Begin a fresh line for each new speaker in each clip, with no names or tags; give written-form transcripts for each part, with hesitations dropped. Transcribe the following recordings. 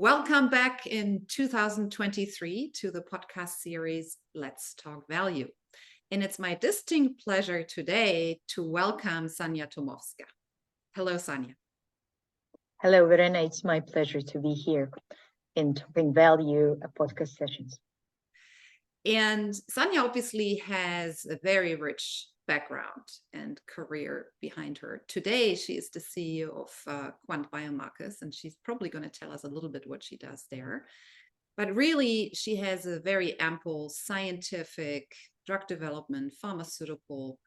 Welcome back in 2023 to the podcast series, Let's Talk Value. And it's my distinct pleasure today to welcome Sanja Tomovoska. Hello, Sanja.
Hello, Verena. It's my pleasure to be here in Talking Value podcast sessions.
And Sanja obviously has a very rich background and career behind her. Today, she is the CEO of Quant Biomarkers, and she's probably going to tell us a little bit what she does there. But really, she has a very ample scientific, drug development, pharmaceutical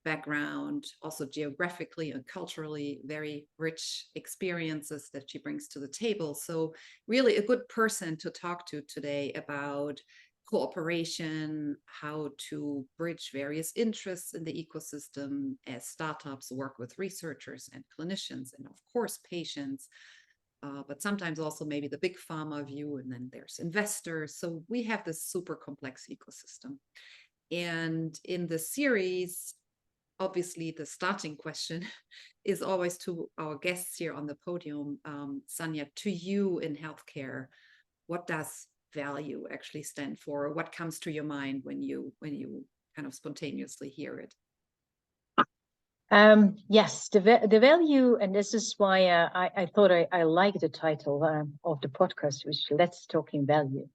background, also geographically and culturally very rich experiences that she brings to the table. So really a good person to talk to today about cooperation, how to bridge various interests in the ecosystem as startups work with researchers and clinicians, and of course, patients, but sometimes also maybe the big pharma view, and then there's investors. So we have this super complex ecosystem. And in the series, obviously, the starting question is always to our guests here on the podium. Sanja, to you in healthcare, what does value actually stand for? What comes to your mind when you kind of spontaneously hear it?
Yes, the value, and this is why I thought I like the title of the podcast, which Let's Talking Value.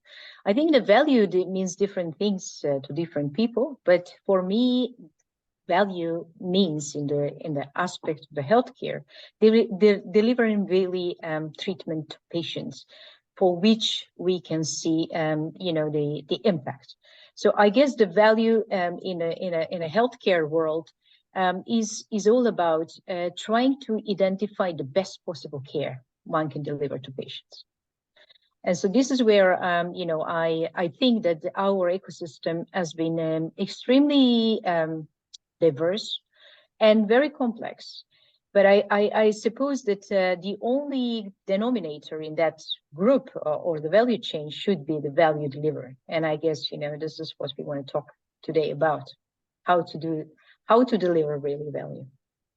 I think the value means different things to different people, but for me, value means in the aspect of the healthcare, delivering really treatment to patients for which we can see, the impact. So I guess the value in a healthcare world is all about trying to identify the best possible care one can deliver to patients. And so this is where, I think that our ecosystem has been extremely diverse and very complex. But I suppose that the only denominator in that group or the value chain should be the value delivery. And I guess, this is what we want to talk today about, how to deliver really value.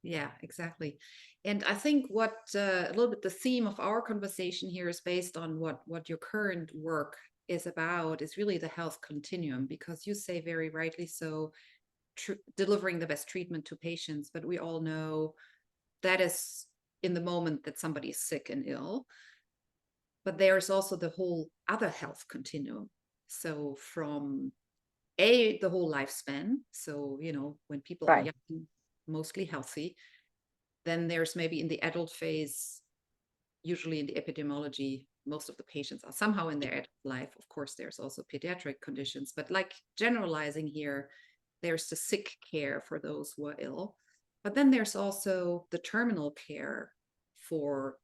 Yeah, exactly. And I think what a little bit the theme of our conversation here is based on what your current work is about is really the health continuum, because you say very rightly so, delivering the best treatment to patients. But we all know that is in the moment that somebody is sick and ill. But there's also the whole other health continuum. So from the whole lifespan. So, when people are young, mostly healthy, then there's maybe in the adult phase, usually in the epidemiology, most of the patients are somehow in their adult life. Of course, there's also pediatric conditions, but like generalizing here, there's the sick care for those who are ill. But then there's also the terminal care for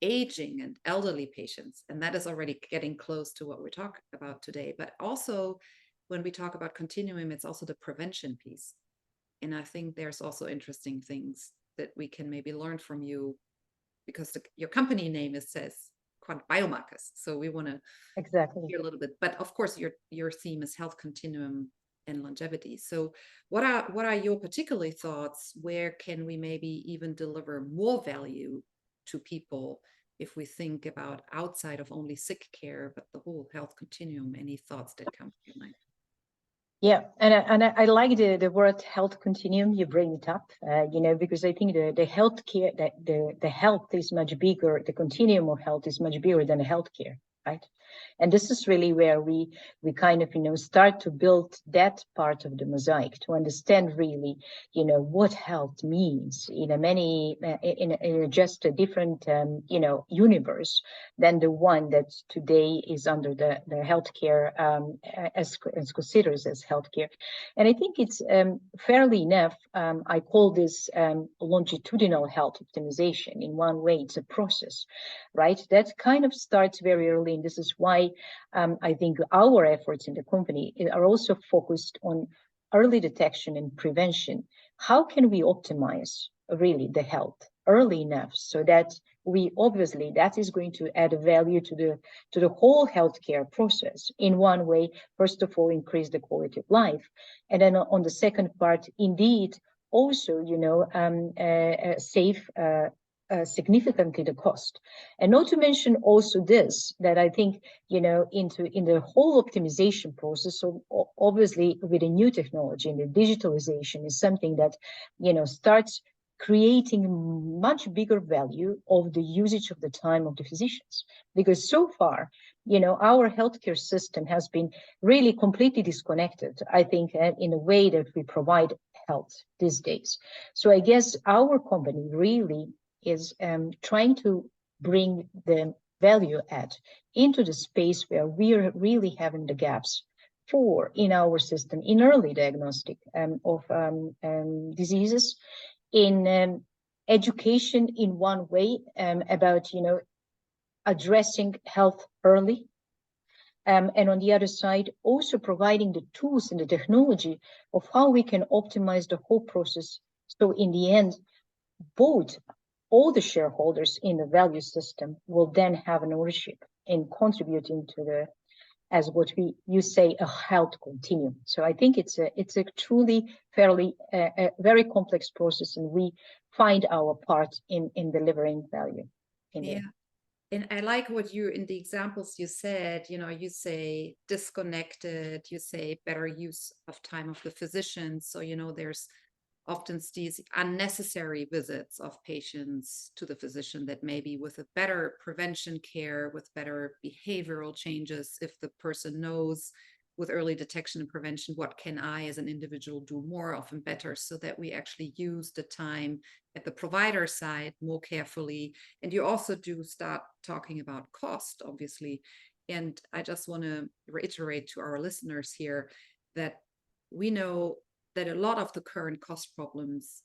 aging and elderly patients. And that is already getting close to what we're talking about today. But also, when we talk about continuum, it's also the prevention piece. And I think there's also interesting things that we can maybe learn from you, because your company name says Quant Biomarkers. So we want to hear a little bit. But of course, your theme is health continuum and longevity. So what are your particular thoughts? Where can we maybe even deliver more value to people if we think about outside of only sick care, but the whole health continuum? Any thoughts that come to your mind?
Yeah, and I like the word health continuum. You bring it up, because I think the healthcare, that the health is much bigger. The continuum of health is much bigger than the healthcare, right? And this is really where we kind of, start to build that part of the mosaic to understand really, what health means in in just a different, universe than the one that today is under the healthcare as considered as healthcare. And I think it's fairly enough. I call this longitudinal health optimization. In one way, it's a process, right? That kind of starts very early, and this is why I think our efforts in the company are also focused on early detection and prevention. How can we optimize really the health early enough so that that is going to add value to the whole healthcare process? In one way, first of all, increase the quality of life, and then on the second part, indeed, also save significantly the cost. And not to mention also this, that I think, in the whole optimization process, so obviously with the new technology and the digitalization is something that, starts creating much bigger value of the usage of the time of the physicians. Because so far, our healthcare system has been really completely disconnected, I think, in the way that we provide health these days. So I guess our company really is trying to bring the value add into the space where we're really having the gaps in our system, in early diagnostic of diseases, in education in one way about, addressing health early. And on the other side, also providing the tools and the technology of how we can optimize the whole process. So in the end, both all the shareholders in the value system will then have an ownership in contributing to the, as what you say, a health continuum. So I think it's a truly fairly a very complex process, and we find our part in delivering value.
Yeah. And I like what you, in the examples you said, you say disconnected, you say better use of time of the physician. So, there's often these unnecessary visits of patients to the physician that maybe with a better prevention care, with better behavioral changes, if the person knows with early detection and prevention, what can I as an individual do more often better, so that we actually use the time at the provider side more carefully. And you also do start talking about cost, obviously. And I just want to reiterate to our listeners here that we know that a lot of the current cost problems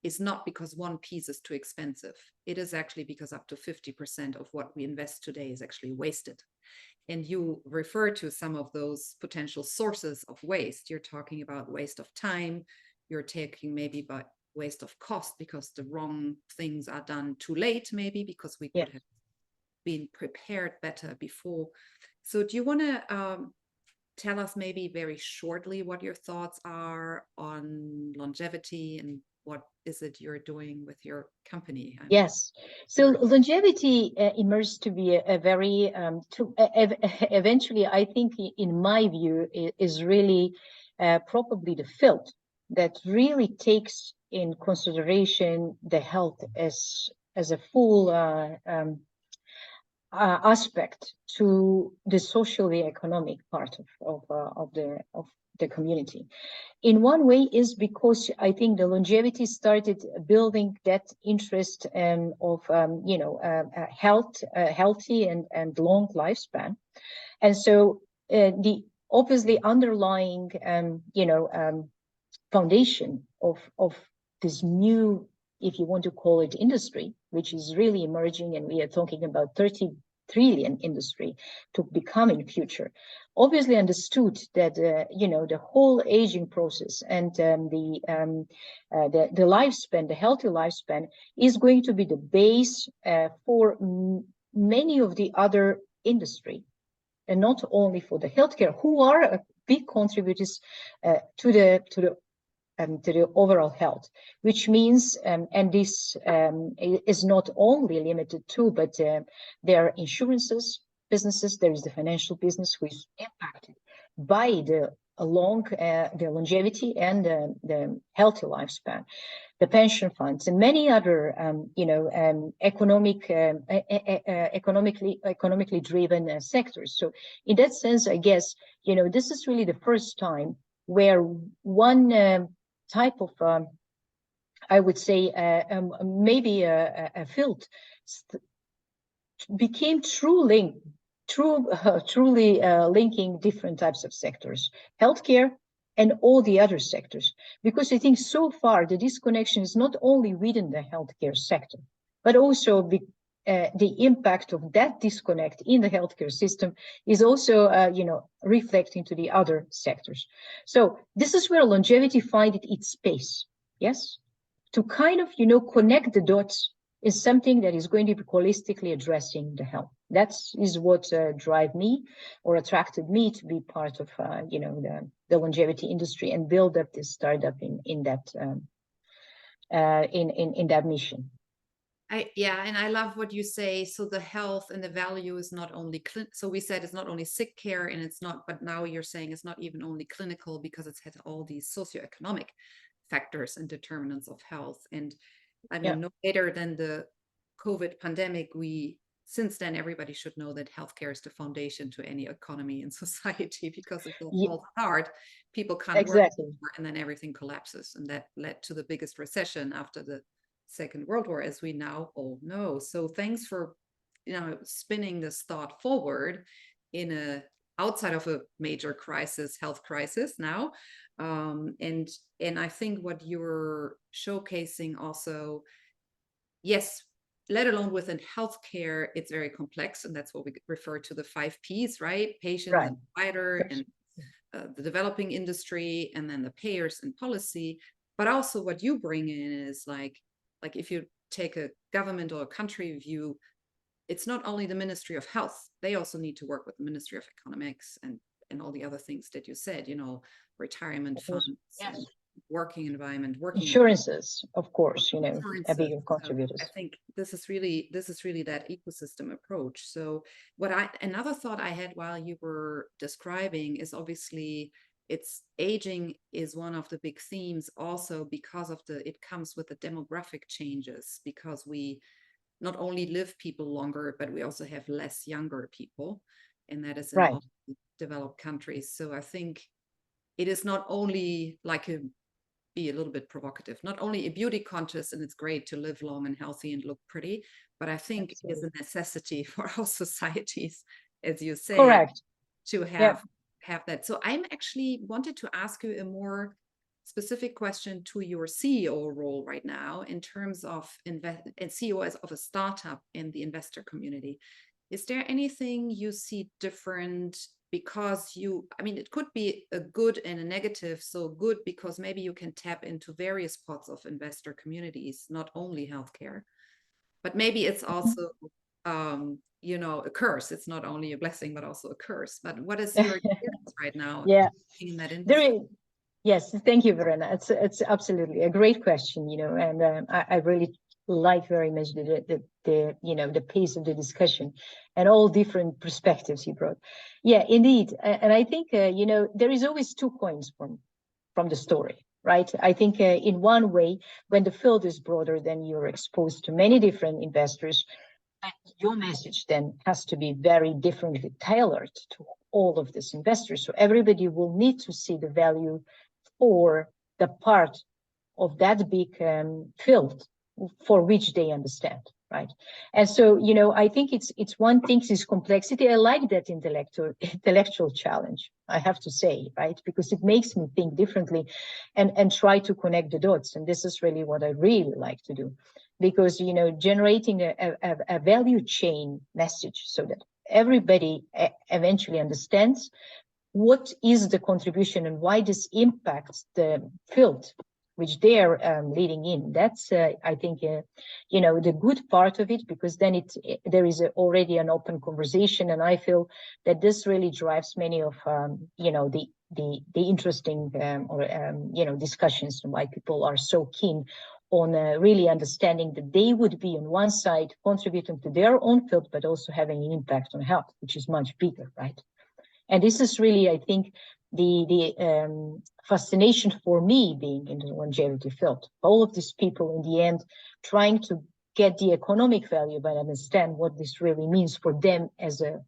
is not because one piece is too expensive. It is actually because up to 50% of what we invest today is actually wasted. And you refer to some of those potential sources of waste. You're talking about waste of time. You're taking maybe about waste of cost because the wrong things are done too late, maybe because we could have been prepared better before. So do you want to tell us maybe very shortly what your thoughts are on longevity and what is it you're doing with your company?
Yes. So longevity emerged to be a very, eventually, I think, in my view, is really probably the field that really takes in consideration the health as a full aspect to the socially economic part of the community. In one way is because I think the longevity started building that interest of healthy and long lifespan, and so the obviously underlying foundation of this new, if you want to call it, industry, which is really emerging, and we are talking about 30 trillion industry to become in future, obviously understood that the whole aging process and the lifespan, the healthy lifespan, is going to be the base for many of the other industry, and not only for the healthcare, who are big contributors to the overall health, which means, and this is not only limited to, but there are insurances, businesses, there is the financial business who is impacted by the longevity and the healthy lifespan, the pension funds, and many other, economically driven sectors. So in that sense, I guess, this is really the first time where one type of, I would say, maybe a field became truly linking different types of sectors, healthcare and all the other sectors. Because I think so far the disconnection is not only within the healthcare sector, but also the impact of that disconnect in the healthcare system is also, reflecting to the other sectors. So this is where longevity finds its space. Yes, to kind of, connect the dots is something that is going to be holistically addressing the health. That is what drive me or attracted me to be part of, the longevity industry and build up this startup in that mission.
Yeah, and I love what you say. So the health and the value is not only so we said it's not only sick care, and it's not, but now you're saying it's not even only clinical, because it's had all these socioeconomic factors and determinants of health. And I
Yeah.
mean, no later than the COVID pandemic, since then everybody should know that healthcare is the foundation to any economy in society, because if that falls apart, people can't work
Exactly.
anymore, and then everything collapses, and that led to the biggest recession after the Second World War, as we now all know. So thanks for spinning this thought forward in a outside of a major crisis, health crisis now. And I think what you're showcasing also, yes, let alone within healthcare, it's very complex, and that's what we refer to the 5 Ps, right? Patients
Right.
and provider and the developing industry, and then the payers and policy. But also what you bring in is like if you take a government or a country view, it's not only the Ministry of Health, they also need to work with the Ministry of Economics and all the other things that you said, retirement funds,
Yes.
working environment, working
Insurances, of course, a
insurances.
bigger
So I
contributors.
think this is really that ecosystem approach. So another thought I had while you were describing is, obviously it's aging is one of the big themes, also because of it comes with the demographic changes, because we not only live people longer, but we also have less younger people, and that is in
Right.
all developed countries. So I think it is not only like be a little bit provocative, not only a beauty contest, and it's great to live long and healthy and look pretty, but I think it is a necessity for our societies, as you say,
Correct.
to
Yeah.
have that. So I'm actually wanted to ask you a more specific question to your CEO role right now, in terms of CEO of a startup in the investor community. Is there anything you see different? Because it could be a good and a negative. So good because maybe you can tap into various parts of investor communities, not only healthcare, but maybe it's also a curse. It's not only a blessing but also a curse. But what is your experience right now
Yeah.
in that
There
industry?
is, yes, thank you, Verena. It's absolutely a great question, and I really like very much the pace of the discussion and all different perspectives you brought. Yeah, indeed, and I think there is always 2 points from the story, right? I think in one way, when the field is broader, then you're exposed to many different investors, and your message then has to be very differently tailored to all of these investors. So everybody will need to see the value for the part of that big field for which they understand, right? And so, I think it's one thing is complexity. I like that intellectual challenge, I have to say, right? Because it makes me think differently and try to connect the dots. And this is really what I really like to do, because, generating a value chain message so that everybody eventually understands what is the contribution and why this impacts the field which they're leading in. That's, I think, the good part of it, because then there is already an open conversation, and I feel that this really drives many of, the interesting discussions, and why people are so keen on really understanding that they would be on one side contributing to their own field, but also having an impact on health, which is much bigger, right? And this is really, I think, the fascination for me being in the longevity field. All of these people, in the end, trying to get the economic value, but understand what this really means for them as a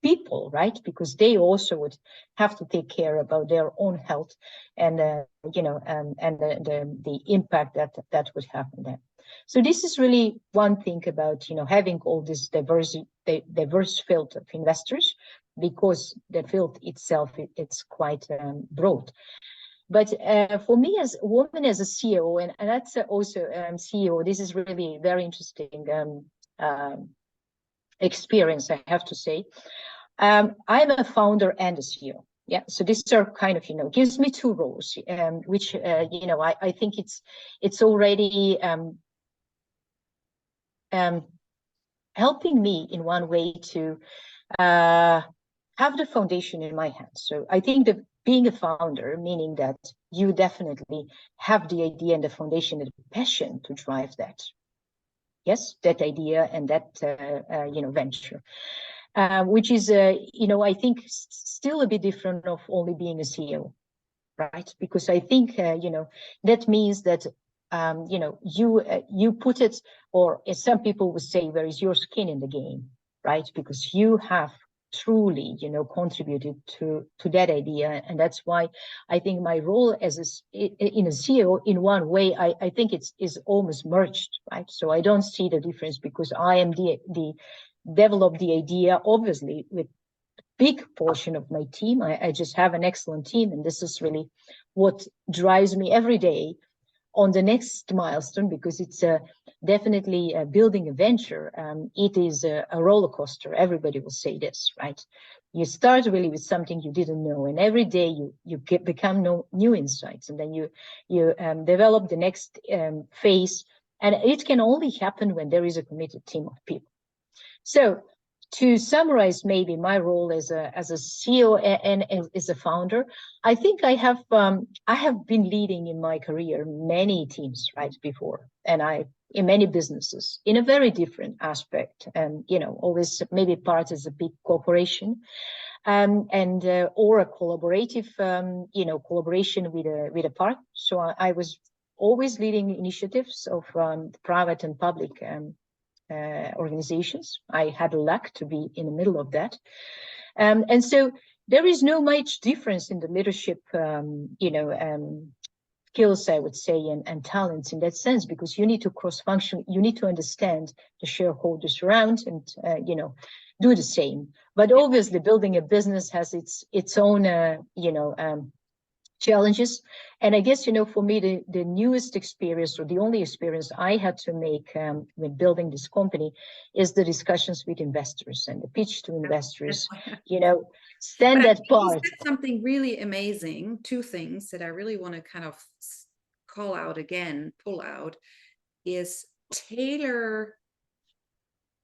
people, right? Because they also would have to take care about their own health, and and the impact that would have on them. So this is really one thing about having all this diverse field of investors, because the field itself it's quite broad. But for me as a woman, as a CEO, and that's also CEO, this is really very interesting experience, I have to say. I'm a founder and a CEO. Yeah, so these are kind of gives me 2 roles, which I think it's already helping me in one way to have the foundation in my hands. So I think that being a founder, meaning that you definitely have the idea and the foundation and the passion to drive that. Yes, that idea and that venture, which is I think still a bit different of only being a CEO, right? Because I think that means that you put it, or as some people would say, where is your skin in the game, right? Because you have truly contributed to that idea, and that's why I think my role as in a CEO, in one way, I think it's is almost merged, right? So I don't see the difference, because I am the develop the idea, obviously, with big portion of my team. I just have an excellent team, and this is really what drives me every day on the next milestone, because it's definitely building a venture. It is a roller coaster. Everybody will say this, right? You start really with something you didn't know, and every day you become new insights, and then you develop the next phase, and it can only happen when there is a committed team of people. So to summarize maybe my role as a CEO and as a founder, I think I have been leading in my career many teams right before, and I in many businesses in a very different aspect, and always maybe part as a big corporation, and or a collaborative collaboration with a partner. So I was always leading initiatives of private and public organizations. I had luck to be in the middle of that. And so there is no much difference in the leadership, skills, I would say, and talents in that sense, because you need to cross-function, you need to understand the shareholders around and, do the same. But obviously building a business has its own, challenges. And I guess, for me, the newest experience, or the only experience I had to make when building this company, is the discussions with investors and the pitch to investors, stand that part.
You said something really amazing, two things that I really want to kind of pull out, is tailor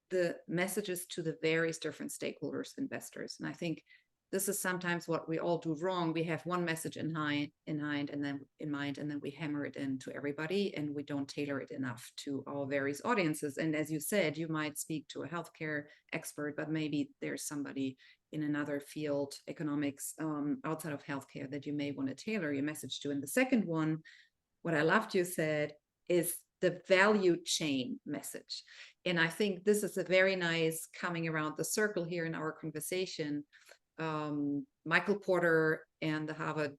the messages to the various different stakeholders, investors. And I think this is sometimes what we all do wrong. We have one message in mind, and then we hammer it into everybody, and we don't tailor it enough to our various audiences. And as you said, you might speak to a healthcare expert, but maybe there's somebody in another field, economics, outside of healthcare, that you may want to tailor your message to. And the second one, what I loved you said, is the value chain message. And I think this is a very nice coming around the circle here in our conversation. Michael Porter and the Harvard,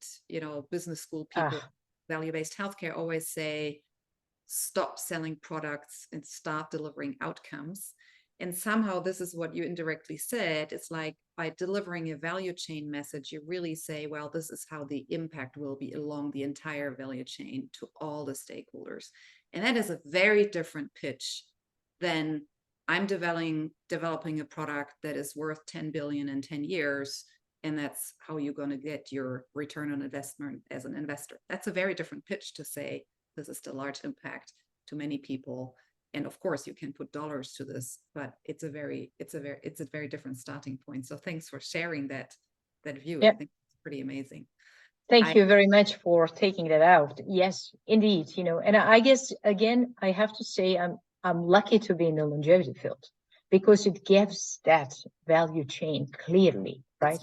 business school people, value-based healthcare, always say, stop selling products and start delivering outcomes. And somehow this is what you indirectly said. It's like, by delivering a value chain message, you really say, well, this is how the impact will be along the entire value chain to all the stakeholders. And that is a very different pitch than, I'm developing a product that is worth 10 billion in 10 years, and that's how you're going to get your return on investment as an investor. That's a very different pitch to say, this is the large impact to many people. And of course you can put dollars to this, but it's a very different starting point. So thanks for sharing that view.
Yeah.
I think it's pretty amazing.
Thank you very much for taking that out. Yes, indeed. And I guess, again, I have to say, I'm lucky to be in the longevity field, because it gives that value chain clearly, right?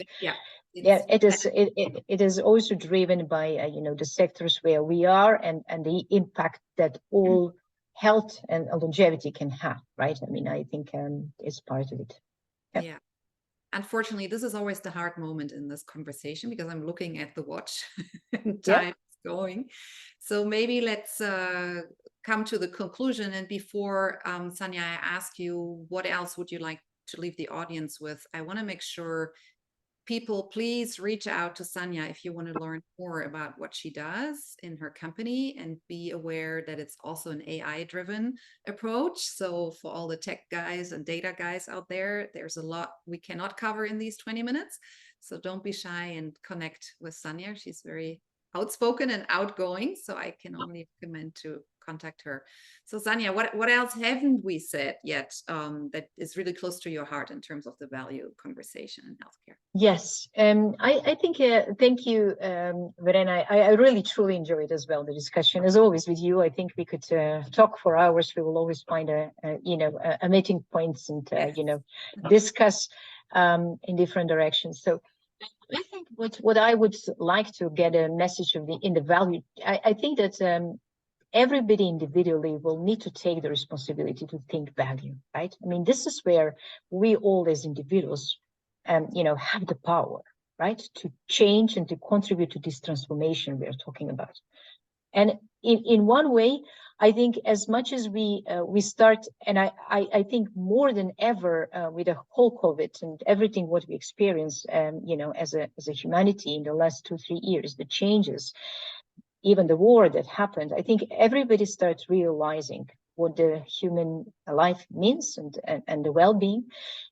It is also driven by the sectors where we are, and the impact that all health and longevity can have, right? I mean, I think it's part of it.
Yeah. Unfortunately, this is always the hard moment in this conversation, because I'm looking at the watch and time is going. So maybe let's come to the conclusion. And before, Sanja, I ask you, what else would you like to leave the audience with? I want to make sure people, please reach out to Sanja if you want to learn more about what she does in her company, and be aware that it's also an AI-driven approach. So for all the tech guys and data guys out there, there's a lot we cannot cover in these 20 minutes. So don't be shy and connect with Sanja. She's very outspoken and outgoing, so I can only recommend to contact her. So Sanja, what else haven't we said yet that is really close to your heart in terms of the value conversation in healthcare?
Yes, I think, thank you, Verena. I really truly enjoyed as well the discussion. As always with you, I think we could talk for hours. We will always find a meeting points and,
Yes.
discuss in different directions. So I think what I would like to get a message of in the value, I think that everybody individually will need to take the responsibility to think value, right? I mean, this is where we all as individuals, have the power, right, to change and to contribute to this transformation we are talking about. And in one way, I think as much as we start, and I think more than ever with the whole COVID and everything what we experience, as a humanity in the last 2-3 years, the changes, even the war that happened, I think everybody starts realizing what the human life means and the well-being.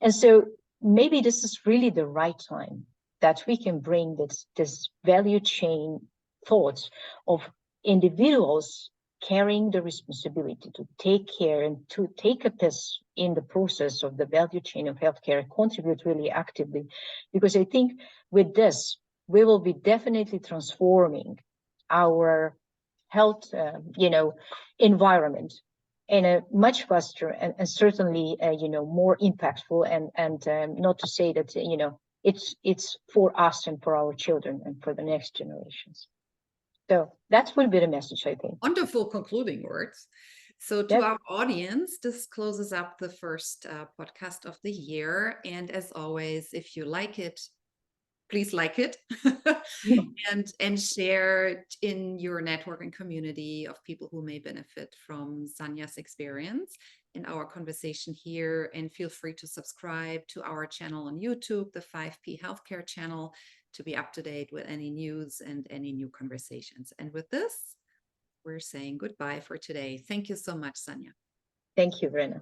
And so maybe this is really the right time that we can bring this value chain thoughts of individuals carrying the responsibility to take care and to take a piece in the process of the value chain of healthcare, contribute really actively. Because I think with this, we will be definitely transforming our health, environment in a much faster and certainly, more impactful and not to say that, it's for us and for our children and for the next generations. So that would be the message, I think.
Wonderful concluding words. So to our audience, this closes up the first podcast of the year. And as always, if you like it, please like it and share it in your network and community of people who may benefit from Sanja's experience in our conversation here. And feel free to subscribe to our channel on YouTube, the 5P Healthcare channel, to be up to date with any news and any new conversations. And with this, we're saying goodbye for today. Thank you so much, Sanja.
Thank you, Verena.